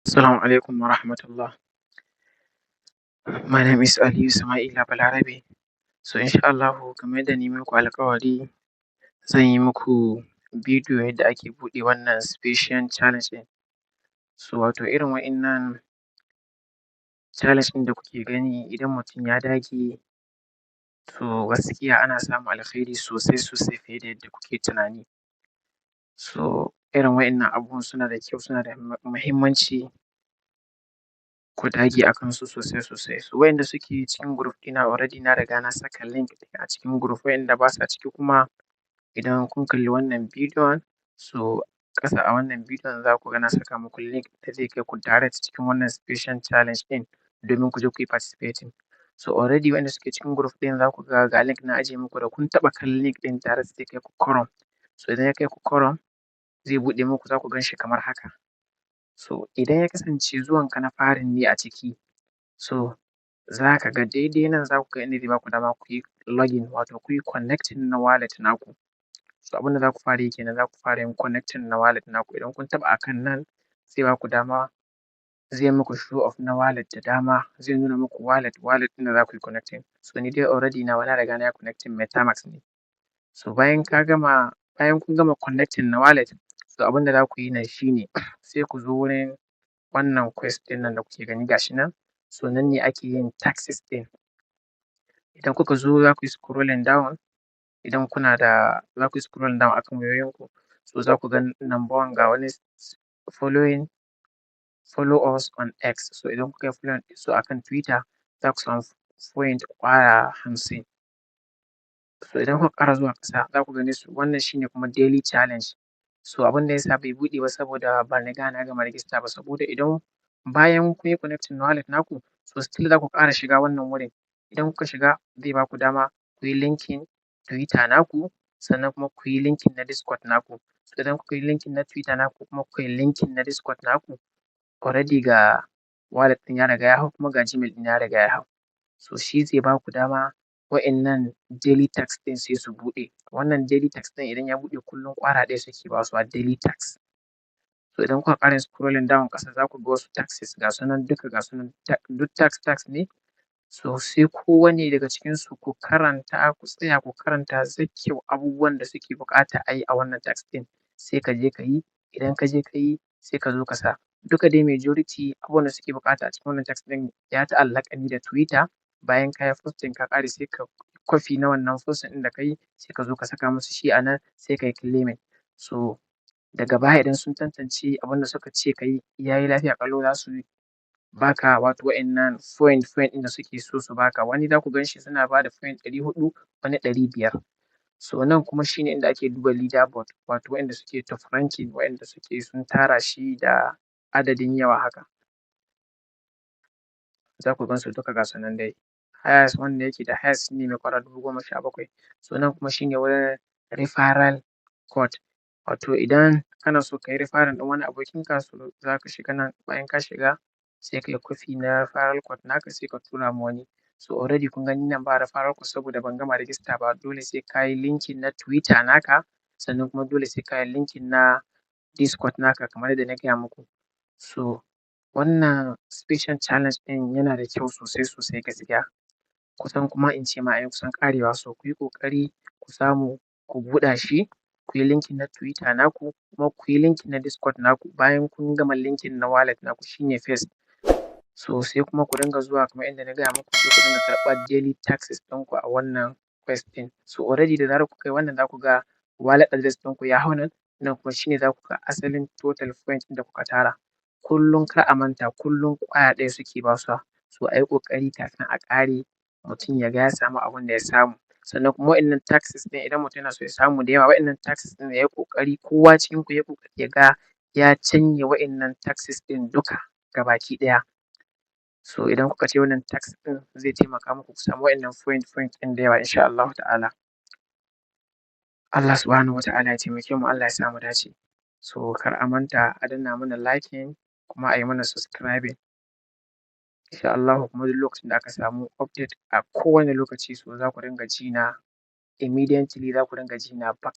Assalamu alaikum wa rahmatullah. My name is Aliyu Sama'ila Balarabe. So insha Allahu kamar yadda ni muku alƙawari zan yi muku bidiyo yadda ake buɗe wannan special challenge ɗin. So wato irin wa'innan challenge ɗin da kuke gani idan mutum ya dage to gaskiya ana samun alkhairi sosai fiye da yadda kuke tunani. So irin wa'innan abubuwan suna da kyau, suna da muhimmanci ku dage a kansu sosai. So wa'inda suke cikin group ɗina already na riga na saka link ɗin a cikin group, wa'inda ba sa ciki kuma idan kun kalli wannan bidiyon so ƙasa a wannan bidiyon za ku ga na saka muku link da zai kai ku direct cikin wannan special challenge ɗin domin ku je ku yi participating. So already wa'inda suke cikin group ɗin za ku ga link na ajiye muku, da kun taɓa kallon link ɗin direct zai kai ku Chrome. So idan ya kai ku Chrome zai buɗe muku, za ku gan shi kamar haka. So idan ya kasance zuwanka na farin ne a ciki, so za ka ga daidai nan za ku ga inda zai ba ku dama ku yi login, wato ku yi connecting na wallet naku. So abin da za ku fara yi kenan, za ku fara yin connecting na wallet naku. Idan kun taɓa akan nan zai ba ku dama, zai muku show of na wallet da dama, zai nuna muku wallet ɗin da za ku yi connecting. So ni dai already nawa na riga na yi connecting MetaMask ne. So bayan kun gama connecting na wallet, so abin da za ku yi nan shi ne sai ku zo wurin wannan quest ɗin nan da kuke gani ga shi nan, so nan ne ake yin taxes ɗin. Idan kuka zo za ku yi scrolling down, za ku yi scrolling down akan wayoyinku, so za ku ga number one ga wani follow us on X. So idan kuka yi following ɗinsu akan Twitter za ku samu point ƙwaya 50. So idan kuka ƙara zuwa ƙasa za ku gane su, wannan shi ne kuma daily challenge. So abin da ya sa bai buɗe ba saboda ban riga na gama register ba, saboda idan bayan kun yi connecting na wallet naku, so still za ku ƙara shiga wannan wurin. Idan kuka shiga zai ba ku dama ku yi linking Twitter naku, sannan kuma ku yi linking na Discord naku. So idan kuka yi linking na Twitter naku kuma kuka yi linking na Discord naku, already ga wallet ɗin ya riga ya hau kuma ga Gmail ɗin ya riga ya hau. So shi zai ba ku dama wa'innan daily tax ɗin sai su buɗe. Wannan daily tax ɗin idan ya buɗe kullum ƙwara ɗaya suke basuwa daily tax. So idan kuka ƙara scrolling down ƙasa za ku ga wasu taxes ga su nan duka, ga su nan duk tax ne. So sai kowanne daga cikinsu ku karanta, ku tsaya ku karanta kyau abubuwan da suke buƙata a yi a wannan tax ɗin, sai ka je ka yi. Idan ka je ka yi sai ka zo ka sa. Duka dai majority abubuwan da suke buƙata a cikin wannan tax ɗin ya ta'allaƙa ne da Twitter. Bayan ka yi posting ka ƙare sai ka kwafi na wannan posting ɗin da ka yi, sai ka zo ka saka musu shi a nan sai ka yi claiming. So daga baya idan sun tantance abin da suka ce ka yi ya yi lafiya ƙalau, za su baka wato wa'innan point ɗin da suke so su baka. Wani za ku gan shi suna ba da point 400, wani 500. So nan kuma shi ne inda ake duba leaderboard, wato wa'inda suke top ranking, wa'inda suke sun tara shi da adadin yawa haka. Za ku gan su duka ga su nan dai. Highest wanda yake da highest shi ne mai ƙwara 17,000. So nan kuma shi ne wurin referral code, wato idan kana so ka yi referral ɗin wani abokinka, so za ka shiga nan, bayan ka shiga sai ka yi kwafi na referral code naka sai ka tura ma wani. So already kun gani nan ba referral code saboda ban gama register ba, dole sai ka yi linking na Twitter naka, sannan kuma dole sai ka yi linking na Discord naka kamar yadda na gaya muku. So wannan special challenge ɗin yana da kyau sosai gaskiya. Kusan kuma in ce ma ya kusan ƙarewa, so ku yi ƙoƙari ku samu ku buɗa shi, ku yi linking na Twitter naku kuma ku yi linking na Discord naku. Bayan kun gama linking na wallet naku shi ne first. So sai kuma ku dinga zuwa kamar inda na gaya muku, sai ku dinga karɓar daily taxes ɗinku a wannan quest ɗin. So already da zarar kuka yi wannan za ku ga wallet address ɗinku ya hau nan, nan kuma shi ne za ku ga asalin total point ɗin da kuka tara. Kullum kar a manta, kullum ƙwaya ɗaya suke basuwa. So a yi ƙoƙari kafin a ƙare mutum ya ga ya samu abin da ya samu. Sannan kuma wa'innan taxes ɗin idan mutum yana so ya samu da yawa, wa'innan taxes ɗin ya yi ƙoƙari kowa cikinku ya yi ƙoƙari ya ga ya canye wa'innan taxes ɗin duka gabaki ɗaya. So idan kuka ce wannan tax ɗin zai taimaka muku ku samu wa'innan point ɗin da yawa insha Allahu ta'ala. Allah subhanahu wa ta'ala ya taimake mu, Allah ya sa mu dace. So kar a manta a danna mana liking kuma a yi mana subscribing. Insha Allahu kuma duk lokacin da aka samu update a kowane lokaci, so za ku dinga ji na immediately, za ku dinga ji na back.